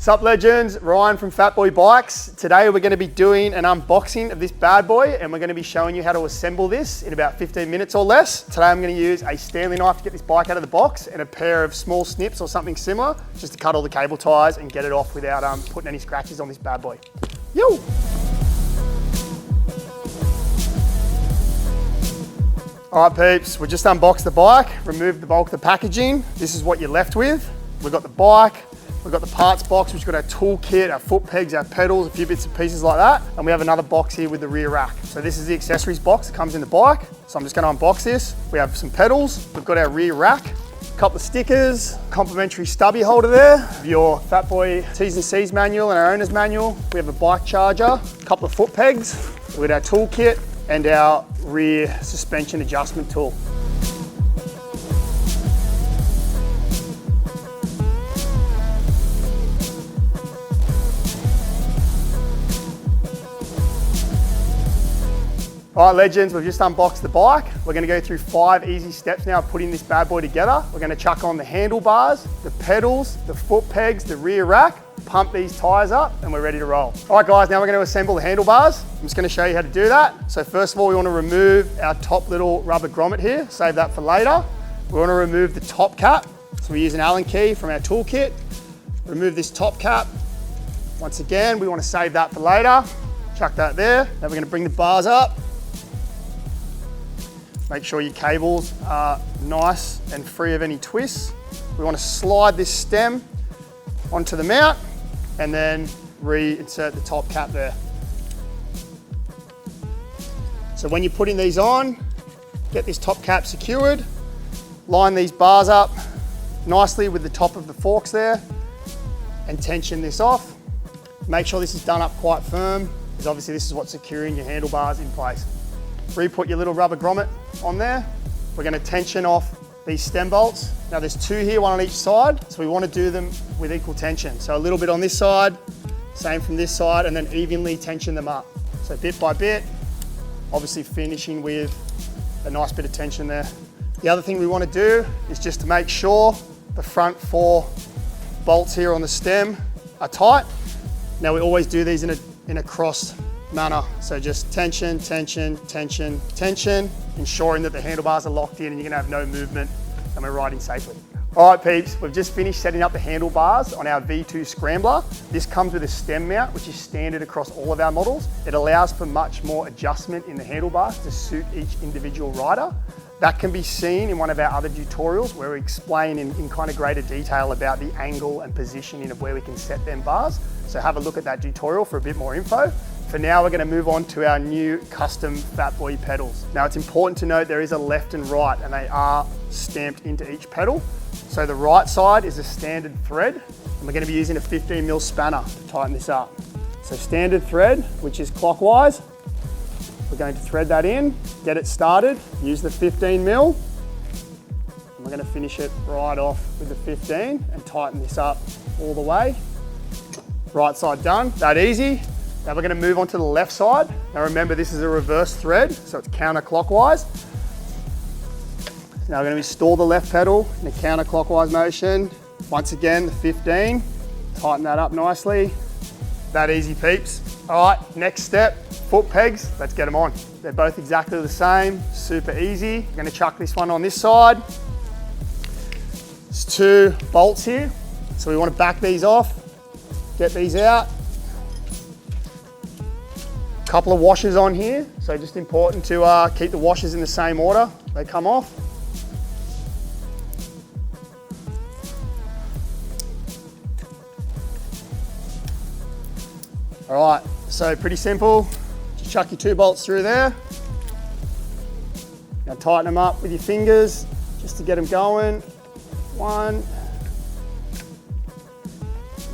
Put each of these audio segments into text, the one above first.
What's up, legends? Ryan from Fatboy Bikes. Today we're going to be doing an unboxing of this bad boy, and we're going to be showing you how to assemble this in about 15 minutes or less. Today I'm going to use a Stanley knife to get this bike out of the box and a pair of small snips or something similar just to cut all the cable ties and get it off without putting any scratches on this bad boy. Yo! All right, peeps, we just unboxed the bike, removed the bulk of the packaging. This is what you're left with. We've got the bike, we've got the parts box, which has got our toolkit, our foot pegs, our pedals, a few bits and pieces like that. And we have another box here with the rear rack. So this is the accessories box that comes in the bike. So I'm just gonna unbox this. We have some pedals, we've got our rear rack, a couple of stickers, complimentary stubby holder there, your Fatboy T's and C's manual and our owner's manual. We have a bike charger, a couple of foot pegs, with our toolkit and our rear suspension adjustment tool. All right, legends, we've just unboxed the bike. We're gonna go through 5 easy steps now of putting this bad boy together. We're gonna chuck on the handlebars, the pedals, the foot pegs, the rear rack, pump these tires up, and we're ready to roll. All right, guys, now we're gonna assemble the handlebars. I'm just gonna show you how to do that. So first of all, we wanna remove our top little rubber grommet here, save that for later. We wanna remove the top cap. So we use an Allen key from our toolkit. Remove this top cap. Once again, we wanna save that for later. Chuck that there. Now we're gonna bring the bars up. Make sure your cables are nice and free of any twists. We want to slide this stem onto the mount and then reinsert the top cap there. So when you're putting these on, get this top cap secured, line these bars up nicely with the top of the forks there and tension this off. Make sure this is done up quite firm, because obviously this is what's securing your handlebars in place. Re-put your little rubber grommet on there. We're going to tension off these stem bolts. Now there's 2 here, 1 on each side, so we want to do them with equal tension. So a little bit on this side, same from this side, and then evenly tension them up. So bit by bit, obviously finishing with a nice bit of tension there. The other thing we want to do is just to make sure the front 4 bolts here on the stem are tight. Now we always do these in a crossed manner. So just tension, tension, tension, tension, ensuring that the handlebars are locked in and you're gonna have no movement and we're riding safely. All right, peeps, we've just finished setting up the handlebars on our V2 Scrambler. This comes with a stem mount, which is standard across all of our models. It allows for much more adjustment in the handlebars to suit each individual rider. That can be seen in one of our other tutorials where we explain in kind of greater detail about the angle and positioning of where we can set them bars. So have a look at that tutorial for a bit more info. For now, we're going to move on to our new custom Fatboy pedals. Now, it's important to note there is a left and right, and they are stamped into each pedal. So the right side is a standard thread, and we're going to be using a 15mm spanner to tighten this up. So standard thread, which is clockwise. We're going to thread that in, get it started, use the 15mm, and we're going to finish it right off with the 15 and tighten this up all the way. Right side done, that easy. Now we're going to move on to the left side. Now remember, this is a reverse thread, so it's counterclockwise. Now we're going to install the left pedal in a counterclockwise motion. Once again, the 15, tighten that up nicely. That easy, peeps. All right, next step, foot pegs. Let's get them on. They're both exactly the same, super easy. I'm going to chuck this one on this side. There's 2 bolts here, so we want to back these off, get these out. Couple of washers on here, so just important to keep the washers in the same order they come off. All right, so pretty simple. Just chuck your 2 bolts through there. Now tighten them up with your fingers just to get them going. 1,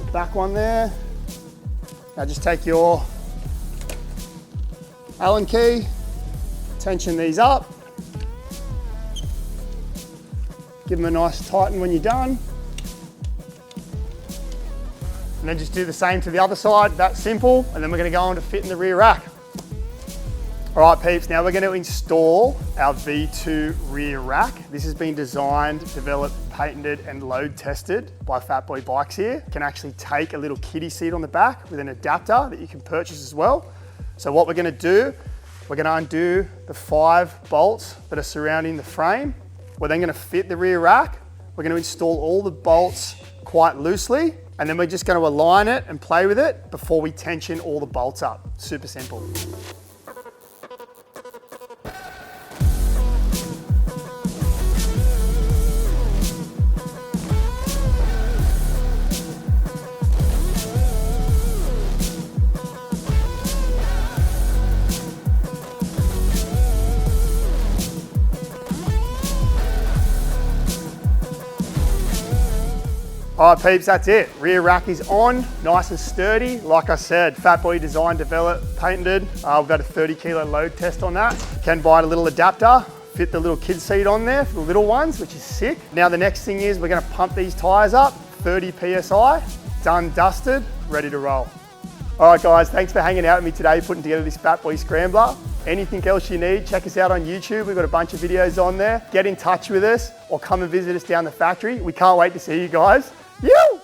the back one there. Now just take your Allen key, tension these up, give them a nice tighten when you're done, and then just do the same to the other side. That's simple, and then we're going to go on to fit in the rear rack. All right, peeps, now we're going to install our V2 rear rack. This has been designed, developed, patented, and load tested by Fatboy Bikes here. You can actually take a little kiddie seat on the back with an adapter that you can purchase as well. So what we're going to do, we're going to undo the 5 bolts that are surrounding the frame. We're then going to fit the rear rack. We're going to install all the bolts quite loosely, and then we're just going to align it and play with it before we tension all the bolts up. Super simple. All right, peeps, that's it. Rear rack is on, nice and sturdy. Like I said, Fatboy designed, developed, patented. We've had a 30 kilo load test on that. You can buy a little adapter, fit the little kid seat on there for the little ones, which is sick. Now the next thing is we're gonna pump these tires up, 30 PSI, done, dusted, ready to roll. All right, guys, thanks for hanging out with me today, putting together this Fatboy Scrambler. Anything else you need, check us out on YouTube. We've got a bunch of videos on there. Get in touch with us or come and visit us down the factory. We can't wait to see you guys. You!